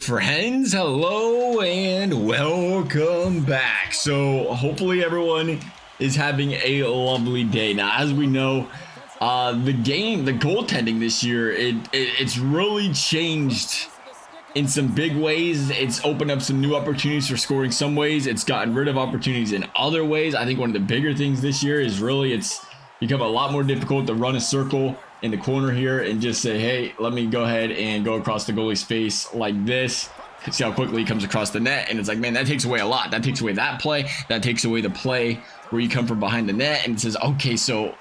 Friends, hello and welcome back. So hopefully everyone is having a lovely day. Now, as we know, the goaltending this year, it's really changed in some big ways. It's opened up some new opportunities for scoring some ways. It's gotten rid of opportunities in other ways. I think one of the bigger things this year is really it's become a lot more difficult to run a circle in the corner here and just say, hey, let me go ahead and go across the goalie's face like this. See how quickly he comes across the net, and it's like, man, that takes away a lot. That takes away that play. That takes away the play where you come from behind the net, and it says, okay, so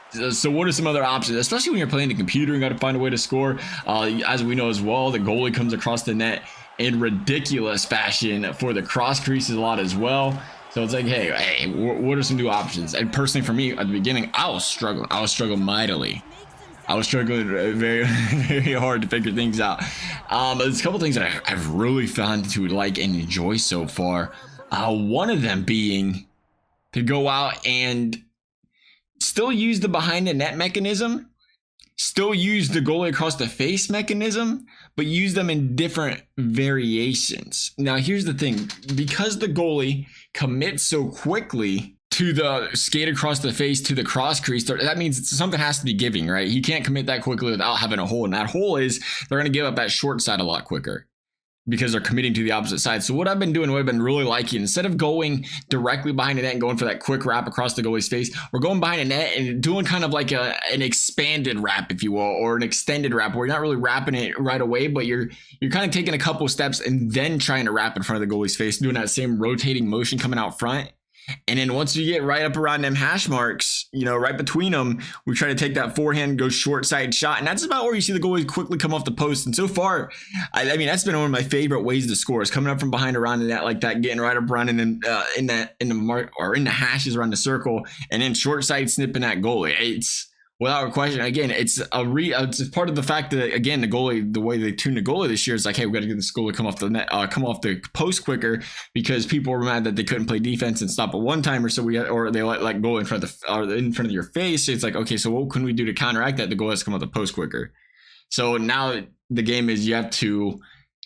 what are some other options? Especially when you're playing the computer and got to find a way to score. As we know as well, the goalie comes across the net in ridiculous fashion for the cross creases a lot as well. So it's like, hey, what are some new options? And personally, for me, at the beginning, I was struggling mightily. I was struggling very, very hard to figure things out. There's a couple things that I've really found to like and enjoy so far. One of them being to go out and still use the behind the net mechanism, still use the goalie across the face mechanism, but use them in different variations. Now, here's the thing. Because the goalie commits so quickly to the skate across the face to the cross crease, that means something has to be giving, right? He can't commit that quickly without having a hole, and that hole is they're going to give up that short side a lot quicker because they're committing to the opposite side. So what I've been doing, what I've been really liking, instead of going directly behind the net and going for that quick wrap across the goalie's face, we're going behind the net and doing kind of like an expanded wrap, if you will, or an extended wrap, where you're not really wrapping it right away, but you're kind of taking a couple steps and then trying to wrap in front of the goalie's face, doing that same rotating motion coming out front. And then once you get right up around them hash marks, right between them, we try to take that forehand, go short side shot. And that's about where you see the goalie quickly come off the post. And so far, I mean, that's been one of my favorite ways to score, is coming up from behind around the net like that, getting right up around in the mark or in the hashes around the circle, and then short side snipping that goalie. It's without a question. Again, it's part of the fact that, again, the goalie, the way they tuned the goalie this year is like, hey, we got to get this goalie come off the net, come off the post quicker, because people were mad that they couldn't play defense and stop a one timer. So they let goal in front of your face. So it's like, okay, so what can we do to counteract that? The goal has to come off the post quicker. So now the game is you have to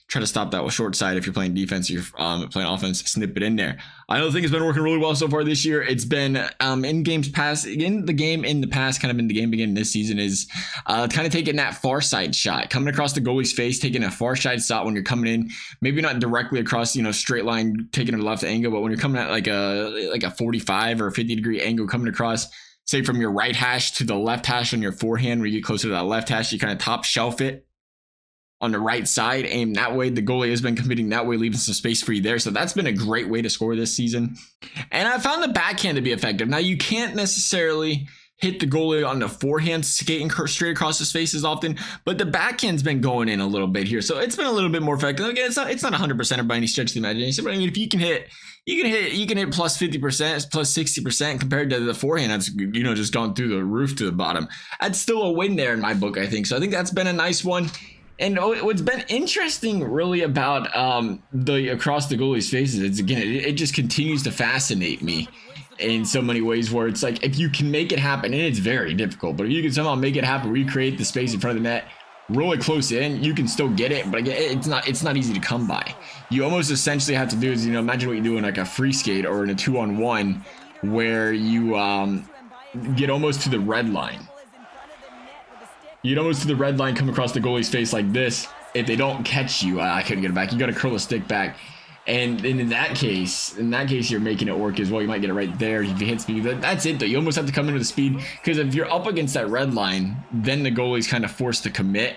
try to stop that with short side. If you're playing defense, you're playing offense, snip it in there. I don't think it's been working really well so far this year. It's been in the past, kind of in the game beginning this season, is kind of taking that far side shot, coming across the goalie's face, taking a far side shot when you're coming in, maybe not directly across, straight line, taking a left angle, but when you're coming at like a 45 or a 50 degree angle, coming across, say from your right hash to the left hash on your forehand, where you get closer to that left hash, you kind of top shelf it on the right side, aim that way. The goalie has been committing that way, leaving some space for you there. So that's been a great way to score this season. And I found the backhand to be effective. Now, you can't necessarily hit the goalie on the forehand skating straight across his face as often, but the backhand's been going in a little bit here. So it's been a little bit more effective. Again, it's not 100% by any stretch of the imagination, but I mean, if you can hit plus 50%, plus 60% compared to the forehand that's just gone through the roof to the bottom. That's still a win there in my book, I think. So I think that's been a nice one. And what's been interesting really about the across the goalie's faces is, again, it just continues to fascinate me in so many ways, where it's like, if you can make it happen, and it's very difficult, but if you can somehow make it happen, recreate the space in front of the net really close in, you can still get it. But again, it's not easy to come by. You almost essentially have to do is, imagine what you do in like a free skate or in a 2-on-1, where you get almost to the red line. You'd almost see the red line come across the goalie's face like this. If they don't catch you, I couldn't get it back. You got to curl a stick back. And in that case, you're making it work as well. You might get it right there. If you hit speed, that's it though. You almost have to come in with the speed, because if you're up against that red line, then the goalie's kind of forced to commit,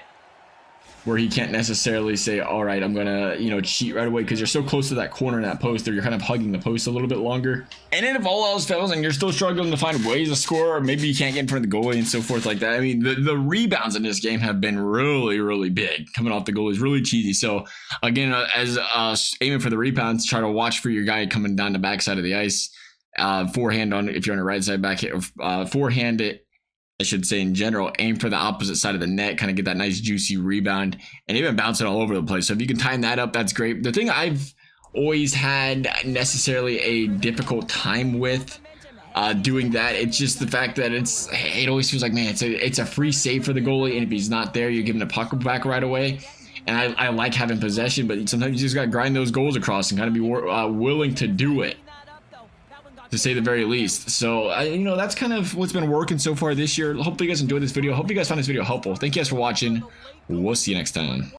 where he can't necessarily say, all right, I'm gonna cheat right away, because you're so close to that corner in that post, or you're kind of hugging the post a little bit longer. And then if all else fails and you're still struggling to find ways to score, or maybe you can't get in front of the goalie and so forth like that, I mean, the rebounds in this game have been really, really big. Coming off the goalie is really cheesy. So again, as aiming for the rebounds, try to watch for your guy coming down the backside of the ice. Forehand on, if you're on the right side, back hit, forehand it, I should say, in general, aim for the opposite side of the net, kind of get that nice juicy rebound, and even bounce it all over the place. So if you can time that up, that's great. The thing I've always had necessarily a difficult time with doing that, it's just the fact that it always feels like, man, it's a free save for the goalie, and if he's not there, you're giving the puck back right away. and I like having possession, but sometimes you just got to grind those goals across and kind of be willing to do it, to say the very least. So, you know, that's kind of what's been working so far this year. Hopefully you guys enjoyed this video. Hope you guys found this video helpful. Thank you guys for watching. We'll see you next time.